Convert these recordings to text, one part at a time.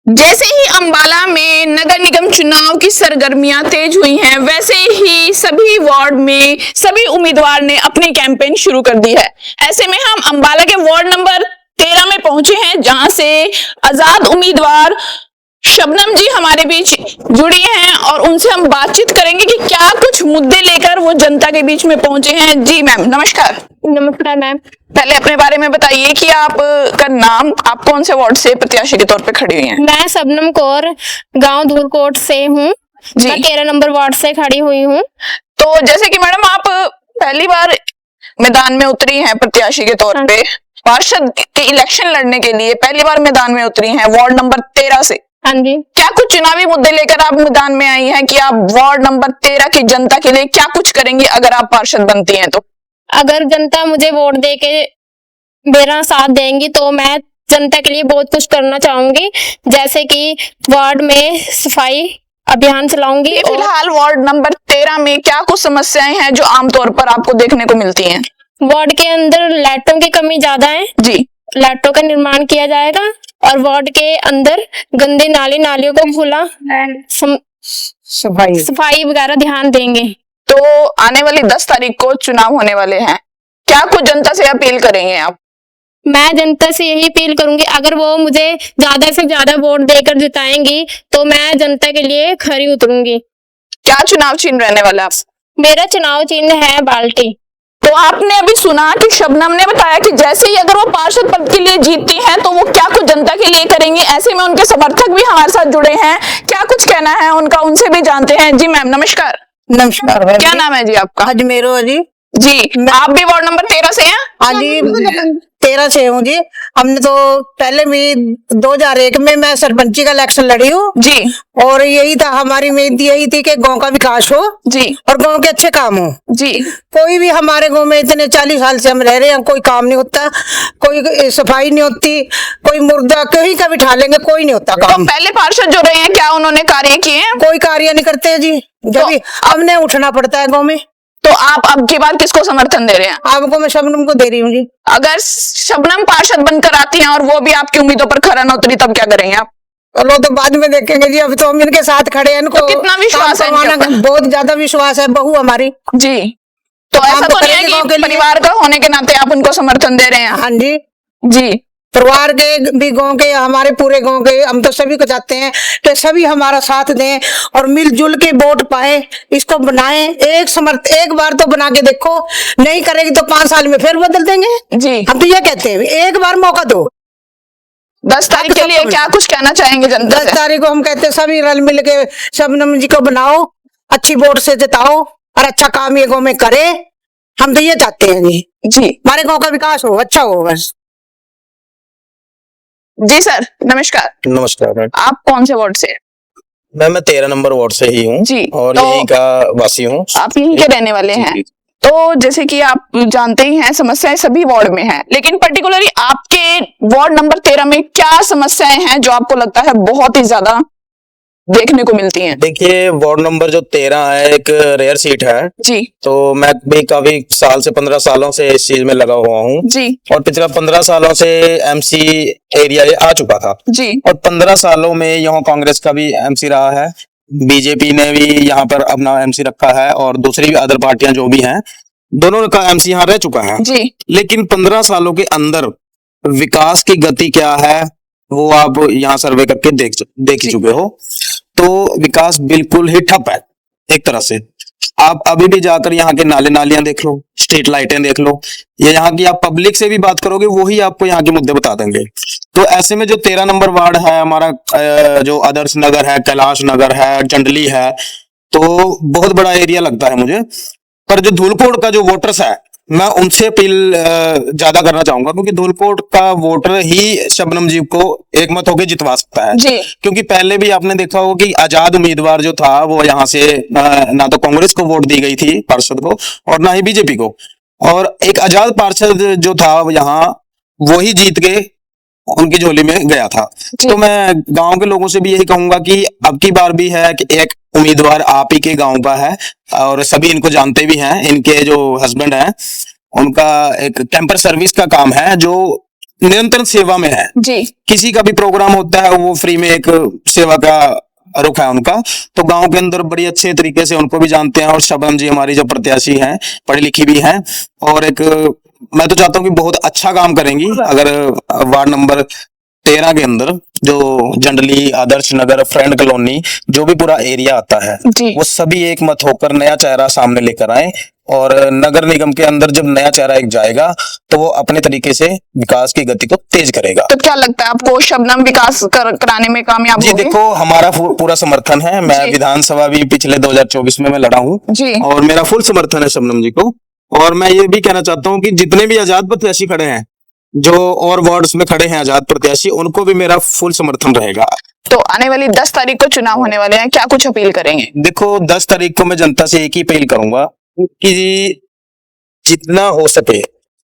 जैसे ही अंबाला में नगर निगम चुनाव की सरगर्मियां तेज हुई हैं, वैसे ही सभी वार्ड में सभी उम्मीदवार ने अपनी कैंपेन शुरू कर दी है। ऐसे में हम अंबाला के वार्ड नंबर 13 में पहुंचे हैं, जहां से आजाद उम्मीदवार शबनम जी हमारे बीच जुड़ी हैं और उनसे हम बातचीत करेंगे कि क्या कुछ मुद्दे लेकर वो जनता के बीच में पहुंचे हैं। जी मैम नमस्कार। नमस्कार मैम। पहले अपने बारे में बताइए कि आप का नाम, आप कौन से वार्ड से प्रत्याशी के तौर पे खड़ी हुई हैं? मैं शबनम कौर गांव धूलकोट से हूँ। मैं 13 नंबर वार्ड से खड़ी हुई हूँ। तो जैसे कि मैडम आप पहली बार मैदान में उतरी हैं प्रत्याशी के तौर पे, पार्षद के इलेक्शन लड़ने के लिए पहली बार मैदान में उतरी हैं वार्ड नंबर 13 से। हाँ जी। क्या कुछ चुनावी मुद्दे लेकर आप मैदान में आई हैं कि आप वार्ड नंबर 13 की जनता के लिए क्या कुछ करेंगी अगर आप पार्षद बनती हैं तो? अगर जनता मुझे वोट दे के मेरा साथ देंगी तो मैं जनता के लिए बहुत कुछ करना चाहूंगी, जैसे कि वार्ड में सफाई अभियान चलाऊंगी। फिलहाल वार्ड नंबर 13 में क्या कुछ समस्याएं हैं जो आमतौर पर आपको देखने को मिलती हैं? वार्ड के अंदर लाइटों की कमी ज्यादा है जी। लाइटों का निर्माण किया जाएगा और वार्ड के अंदर गंदे नालियों को खुला सफाई वगैरह ध्यान देंगे। तो आने वाली 10 तारीख को चुनाव होने वाले हैं, क्या कुछ जनता से अपील करेंगे आप? मैं जनता से यही अपील करूंगी, अगर वो मुझे ज्यादा से ज्यादा वोट देकर जिताएंगी तो मैं जनता के लिए खरी उतरूंगी। क्या चुनाव चिन्ह रहने वाला आप? मेरा चुनाव चिन्ह है बाल्टी। तो आपने अभी सुना कि शबनम ने बताया कि जैसे ही अगर वो पार्षद पद के लिए जीतती हैं तो वो क्या कुछ जनता के लिए करेंगे। ऐसे में उनके समर्थक भी हमारे साथ जुड़े हैं, क्या कुछ कहना है उनका, उनसे भी जानते हैं। जी मैम नमस्कार। नमस्कार भाई। क्या नाम है जी आपका? अजमेरो जी। जी आप भी वार्ड नंबर 13 से हैं? हाँ जी 13 से हूँ जी। हमने तो पहले भी 2001 में मैं सरपंची का इलेक्शन लड़ी हूँ जी। और यही था हमारी मेहनत, यही थी कि गांव का विकास हो जी और गांव के अच्छे काम हो जी। कोई भी हमारे गांव में इतने 40 साल से हम रह रहे हैं, कोई काम नहीं होता, कोई सफाई नहीं होती, कोई मुर्दा कहीं का बिठा लेंगे, कोई नहीं होता काम। तो पहले पार्षद जो रहे हैं क्या उन्होंने कार्य किए हैं? कोई कार्य नहीं करते जी, जब हमने उठना पड़ता है गाँव में। तो आप अब की बार किसको समर्थन दे रहे हैं? आपको मैं शबनम को दे रही हूँ जी। अगर शबनम पार्षद बनकर आती हैं और वो भी आपकी उम्मीदों पर खरा न उतरी तब क्या करेंगे आप? चलो तो बाद में देखेंगे जी, अब तो हम इनके साथ खड़े हैं। इनको तो कितना विश्वास है इनके ऊपर? बहुत ज्यादा विश्वास है, बहू हमारी जी। तो ऐसा तो नहीं है कि परिवार का होने के नाते आप उनको समर्थन दे रहे हैं? हाँ जी जी। परिवार के भी, गांव के, हमारे पूरे गांव के, हम तो सभी को चाहते हैं कि सभी हमारा साथ दें और मिलजुल के वोट पाए, इसको बनाएं। एक बार तो बना के देखो, नहीं करेगी तो 5 साल में फिर बदल देंगे जी। हम तो ये कहते हैं, एक बार मौका दो। 10 तारीख के लिए क्या कुछ कहना चाहेंगे जनता से? 10 तारीख को हम कहते हैं सभी रल मिल के शबनम जी को बनाओ, अच्छी वोट से जिताओ और अच्छा काम ये गाँव में करे। हम तो ये चाहते हैं जी, हमारे गाँव का विकास हो, अच्छा हो बस। जी सर नमस्कार। नमस्कार मैम। आप कौन से वार्ड से? मैं 13 नंबर वार्ड से ही हूँ जी। और तो यहीं का वासी हूँ। आप यहीं के रहने वाले हैं। तो जैसे कि आप जानते ही हैं समस्याएं सभी वार्ड में हैं, लेकिन पर्टिकुलरली आपके वार्ड नंबर 13 में क्या समस्याएं हैं जो आपको लगता है बहुत ही ज्यादा देखने को मिलती हैं? देखिए वार्ड नंबर जो 13 है एक रेयर सीट है जी। तो मैं भी काफी साल से 15 सालों से इस चीज में लगा हुआ हूँ जी। और पिछला 15 सालों से एमसी एरिया ये आ चुका था जी। और 15 सालों में यहाँ कांग्रेस का भी एमसी रहा है, बीजेपी ने भी यहाँ पर अपना एमसी रखा है और दूसरी भी अदर पार्टियां जो भी हैं दोनों का एमसी यहाँ रह चुका है जी। लेकिन 15 सालों के अंदर विकास की गति क्या है वो आप यहाँ सर्वे करके देख ही चुके हो। तो विकास बिल्कुल ही ठप है एक तरह से। आप अभी भी जाकर यहाँ के नालियां देख लो, स्ट्रीट लाइटें देख लो, ये यहाँ की आप पब्लिक से भी बात करोगे वो ही आपको यहाँ के मुद्दे बता देंगे। तो ऐसे में जो 13 नंबर वार्ड है हमारा, जो आदर्श नगर है, कैलाश नगर है, चंडली है, तो बहुत बड़ा एरिया लगता है मुझे। पर जो धूलकोट का जो वोटर्स है मैं उनसे अपील ज्यादा करना चाहूंगा क्योंकि धूलकोट का वोटर ही शबनम जी को एकमत होकर जितवा सकता है जी। क्योंकि पहले भी आपने देखा होगा कि आजाद उम्मीदवार जो था वो यहाँ से ना तो कांग्रेस को वोट दी गई थी पार्षद को और ना ही बीजेपी को, और एक आजाद पार्षद जो था यहाँ वही जीत के उनकी झोली में गया था। तो मैं गांव के लोगों से भी यही कहूंगा कि अब की बार भी है कि एक उम्मीदवार आप ही के गांव का है और सभी इनको जानते भी हैं। इनके जो हस्बैंड हैं उनका एक कैंपर सर्विस का काम है जो निरंतर सेवा में है। जी किसी का भी प्रोग्राम होता है वो फ्री में एक सेवा का रुख है उनका। तो गांव के अंदर बड़ी अच्छे तरीके से उनको भी जानते हैं। और शबनम जी हमारी जो प्रत्याशी हैं, पढ़ी लिखी भी हैं, और एक मैं तो चाहता हूँ कि बहुत अच्छा काम करेंगी। अगर वार्ड नंबर 13 के अंदर जो जंडली, आदर्श नगर, फ्रेंड कॉलोनी, जो भी पूरा एरिया आता है, जी। वो सभी एक मत होकर नया चेहरा सामने लेकर आए। और नगर निगम के अंदर जब नया चेहरा एक जाएगा तो वो अपने तरीके से विकास की गति को तेज करेगा। तो क्या लगता है आपको शबनम विकास कराने में कामयाब जी होगी? देखो, हमारा पूरा समर्थन है। मैं जी। विधानसभा भी पिछले 2024 में मैं लड़ा हूँ जी और मेरा फुल समर्थन है शबनम जी को। और मैं ये भी कहना चाहता हूँ कि जितने भी आजाद प्रत्याशी खड़े हैं, जो और वार्ड्स में खड़े हैं आजाद प्रत्याशी, उनको भी मेरा फुल समर्थन रहेगा। तो आने वाली 10 तारीख को चुनाव होने वाले हैं, क्या कुछ अपील करेंगे? देखो 10 तारीख को मैं जनता से एक ही अपील करूंगा कि जितना हो सके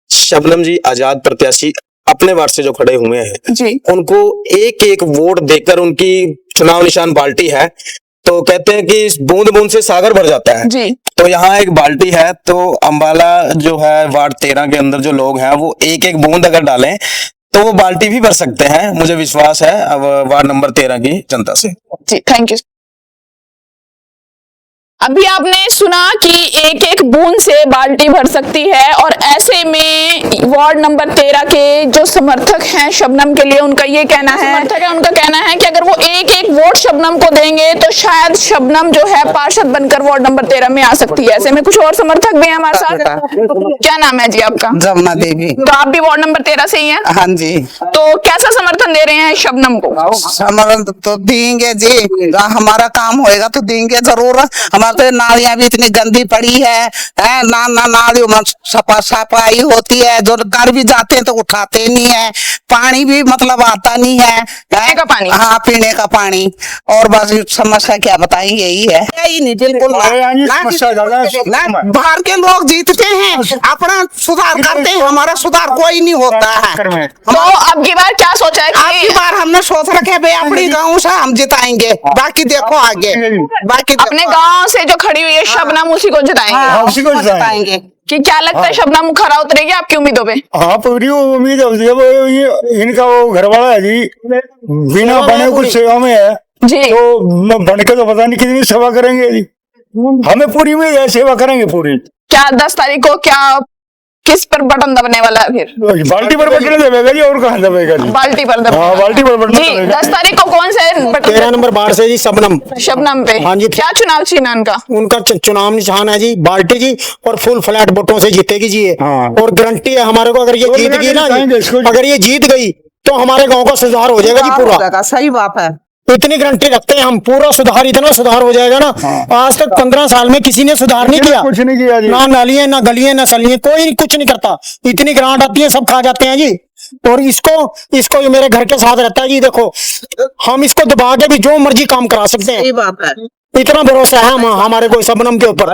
शबनम जी आजाद प्रत्याशी अपने वार्ड से जो खड़े हुए हैं, जी उनको एक एक वोट देकर, उनकी चुनाव निशान बाल्टी है, तो कहते हैं कि बूंद बूंद से सागर भर जाता है। जी तो यहाँ एक बाल्टी है, तो अंबाला जो है वार्ड 13 के अंदर जो लोग हैं वो एक एक बूंद अगर डालें तो वो बाल्टी भी भर सकते हैं। मुझे विश्वास है अब वार्ड नंबर 13 की जनता से। जी थैंक यू। अभी आपने सुना कि एक एक बूंद से बाल्टी भर सकती है, और ऐसे में वार्ड नंबर 13 के जो समर्थक हैं शबनम के लिए, उनका ये कहना है, उनका कहना है कि अगर वो एक एक वोट शबनम को देंगे तो शायद शबनम जो है पार्षद बनकर वार्ड नंबर 13 में आ सकती है। ऐसे में कुछ और समर्थक भी हैं हमारे साथ। क्या नाम है जी आपका? जमुना देवी। तो आप भी वार्ड नंबर 13 से ही हैं? हाँ जी। तो कैसा समर्थन दे रहे हैं शबनम को? समर्थन तो देंगे जी, हमारा काम होएगा तो देंगे जरूर। हमारे तो नालियां भी इतनी गंदी पड़ी है, नालियों में सफाई होती है, जो घर भी जाते हैं तो उठाते नहीं है, पानी भी मतलब आता नहीं है, पीने का पानी? हाँ पीने का पानी। और बस समस्या क्या बताएंगे, यही है, यही नहीं बिल्कुल बाहर के लोग जीतते हैं, अपना सुधार करते हैं, हमारा सुधार कोई नहीं होता है। तो अब की बार क्या सोचा है आपकी कि बार हमने सोच रखे है भाई अपनी गाँव से हम जिताएंगे, बाकी देखो आगे, बाकी देखो। अपने गांव से जो खड़ी हुई है शबनम उसी को जिताएंगे? हाँ, उसी को जिताएंगे। कि क्या लगता है शबनम खरा उतरेगी आपकी उम्मीदों पे? हाँ पूरी उम्मीद है। वो ये इनका वो घर वाला है जी, बिना बने कुछ सेवा में है जी तो बन के तो पता नहीं कितनी सेवा करेंगे जी। हमें पूरी उम्मीद है सेवा करेंगे पूरी। क्या 10 तारीख को क्या किस पर बटन दबने वाला है फिर? बाल्टी पर बटन दबेगा जी, और कहाँ दबेगा जी? बाल्टी पर दबने हाँ बाल्टी पर बटन जी। दबेगा। 10 तारीख को कौन से 13 नंबर वार्ड से जी शबनम, शबनम पे? हाँ जी। क्या चुनाव चिन्ह है उनका? उनका चुनाव निशान है जी बाल्टी जी, और फुल फ्लैट वोटों से जीतेगी जी ये। हाँ। और गारंटी है हमारे को, अगर ये तो जीत गई ना जिताएंगे इसको जी, जी। अगर ये जीत गई तो हमारे गांव का सुधार हो जाएगा जी पूरा। सही बात है, इतनी गारंटी रखते हैं हम, पूरा सुधार, इतना सुधार हो जाएगा ना। आज तक 15 साल में किसी ने सुधार नहीं किया, कुछ नहीं किया जी। ना नालियां, ना गलियां, ना सलियां, कोई कुछ नहीं करता। इतनी ग्रांट आती है, सब खा जाते हैं जी। और इसको ये मेरे घर के साथ रहता है जी। देखो हम इसको दबा के भी जो मर्जी काम करा सकते हैं, सही बात है। इतना भरोसा है हमारे को शबनम के ऊपर,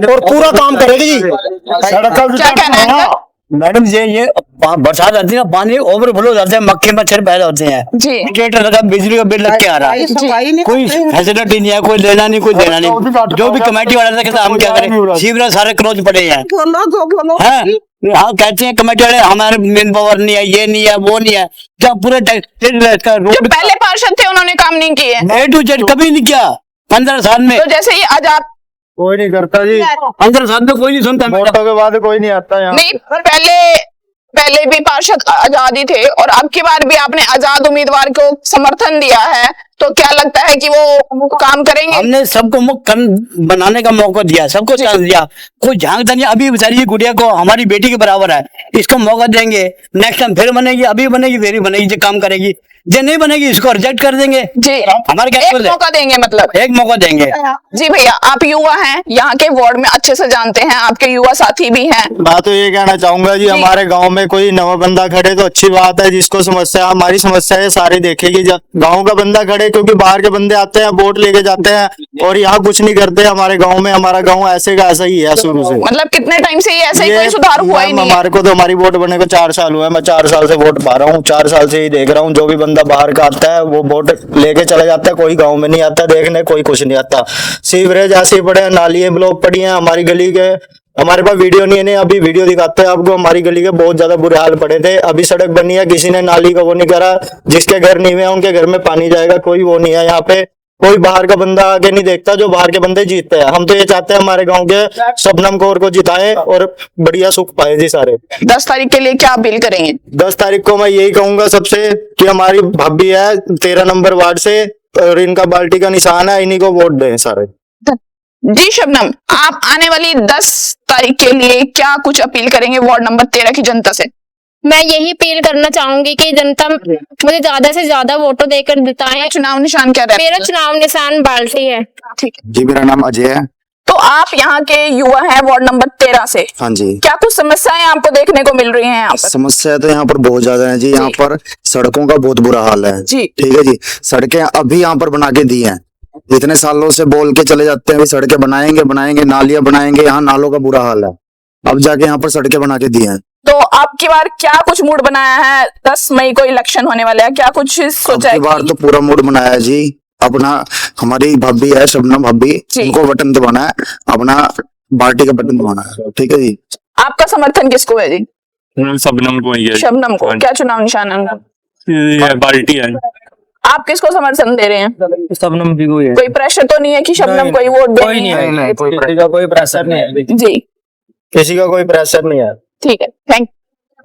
और पूरा काम करेगी जी। सड़क का क्या कहना है इनका? मैडम ये बरसात आती है ना, पानी ओवरफ्लो हो जाते हैं, मक्खी मच्छर पैदा होते हैं। जी ट्रेक्टर लगा, बिजली का बिल लग के आ रहा है, सफाई नहीं कोई करते हैं। फैसिलिटी नहीं है, कोई लेना नहीं, कोई देना नहीं। जो भी कमेटी वाला था कहता हम क्या करें, सीवरेज सारे क्लोज पड़े हैं। बोलो जो बोलो। हैं? हाँ कहते हैं कमेटी वाले हमारे मेन पावर नहीं है, ये नहीं है, वो नहीं है। जब पूरे जो रोड पहले पार्षद थे उन्होंने काम नहीं किए, ए टू जेड कभी नहीं किया 15 साल में। तो जैसे ही आजाद कोई नहीं करता जी, 15 साल में कोई नहीं सुनता। वोटों के बाद कोई नहीं आता यहाँ। नहीं, पहले भी पार्षद आजाद ही थे, और अब की बार भी आपने आजाद उम्मीदवार को समर्थन दिया है, तो क्या लगता है कि वो काम करेंगे? हमने सबको मुक्त बनाने का मौका दिया, सबको चांस दिया, कोई झांकता नहीं। अभी बेचारी गुड़िया को हमारी बेटी के बराबर है, इसको मौका देंगे, नेक्स्ट टाइम फिर बनेगी, अभी बनेगी, फिर बनेगी, जो काम करेगी। जो नहीं बनेगी इसको रिजेक्ट कर देंगे जी। हमारे क्या एक मौका देंगे, मतलब एक मौका देंगे। जी भैया, आप युवा हैं, यहाँ के वार्ड में अच्छे से जानते हैं, आपके युवा साथी भी हैं। मैं तो ये कहना चाहूंगा जी, हमारे गांव में कोई नवा बंदा खड़े तो अच्छी बात है, जिसको समस्या, हमारी समस्या है सारी देखेगी। गांव का बंदा खड़े, क्योंकि बाहर के बंदे आते हैं, वोट लेके जाते हैं और यहाँ कुछ नहीं करते। हमारे गाँव में, हमारा गाँव ऐसे का ऐसा ही है शुरू से। मतलब कितने टाइम से ऐसे ही कोई सुधार हुआ ही नहीं है? हमारे को तो, हमारी वोट बने को 4 साल हुआ है, मैं 4 साल से वोट पा रहा हूँ, 4 साल से ही देख रहा हूँ। जो भी बंदा बाहर का आता है वो वोट लेके चला जाता है, कोई गांव में नहीं आता देखने, कोई कुछ नहीं आता। सीवरेज ऐसे ही पड़े हैं, नालियां ब्लॉक पड़ी हैं हमारी गली के, हमारे पास वीडियो नहीं है, नहीं अभी वीडियो दिखाते हैं आपको। हमारी गली के बहुत ज्यादा बुरे हाल पड़े थे। अभी सड़क बनी है, किसी ने नाली का वो नहीं करा। जिसके घर नीवे हैं उनके घर में पानी जाएगा, कोई वो नहीं है। यहाँ पे कोई बाहर का बंदा आगे नहीं देखता, जो बाहर के बंदे जीतते हैं। हम तो ये चाहते हैं हमारे गांव के शबनम कौर को जिताएं और बढ़िया सुख पाए जी सारे। 10 तारीख के लिए क्या अपील करेंगे? 10 तारीख को मैं यही कहूंगा सबसे कि हमारी भाभी है 13 नंबर वार्ड से और इनका बाल्टी का निशान है, इन्हीं को वोट दें सारे। जी शबनम, आप आने वाली 10 तारीख के लिए क्या कुछ अपील करेंगे वार्ड नंबर 13 की जनता से? मैं यही अपील करना चाहूंगी कि जनता मुझे ज्यादा से ज्यादा वोटों देकर जिताएं। चुनाव निशान क्या है? मेरा चुनाव निशान बाल्टी है। ठीक है। जी मेरा नाम अजय है। तो आप यहाँ के युवा हैं वार्ड नंबर 13 से, हाँ जी। क्या कुछ समस्याएं आपको देखने को मिल रही हैं यहाँ पर? समस्या तो यहाँ पर बहुत ज्यादा है जी। यहाँ पर सड़कों का बहुत बुरा हाल है जी। ठीक है जी। सड़कें अभी यहाँ पर बना के दी हैं। इतने सालों से बोल के चले जाते हैं सड़कें बनाएंगे बनाएंगे, नालियां बनाएंगे। यहाँ नालों का बुरा हाल है, अब जाके यहाँ पर सड़कें बना के दी हैं। तो अब की बार क्या कुछ मूड बनाया है? 10 मई को इलेक्शन होने वाला है, क्या कुछ सोचा है? अब की बार तो पूरा मूड बनाया है जी। अपना हमारी भाभी है शबनम भाभी, जी। उनको बटन दबाना है, अपना बाल्टी का बटन दबाना है। ठीक है जी। आपका समर्थन किसको है जी? शबनम को ही है। शबनम को। हाँ। क्या चुनाव निशान है उनका? ये बाल्टी है। आप किसको समर्थन दे रहे हैं? शबनम भी कोई है। कोई प्रेशर तो नहीं है कि शबनम को ही वोट देनी है? किसी का कोई प्रेशर नहीं है। जी किसी का कोई प्रेशर नहीं है। ठीक है, थैंक।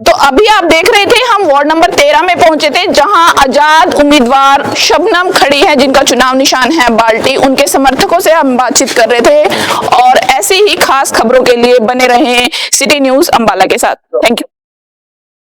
तो अभी आप देख रहे थे हम वार्ड नंबर 13 में पहुंचे थे, जहां आजाद उम्मीदवार शबनम खड़ी है जिनका चुनाव निशान है बाल्टी। उनके समर्थकों से हम बातचीत कर रहे थे और ऐसी ही खास खबरों के लिए बने रहें सिटी न्यूज अंबाला के साथ। Thank you.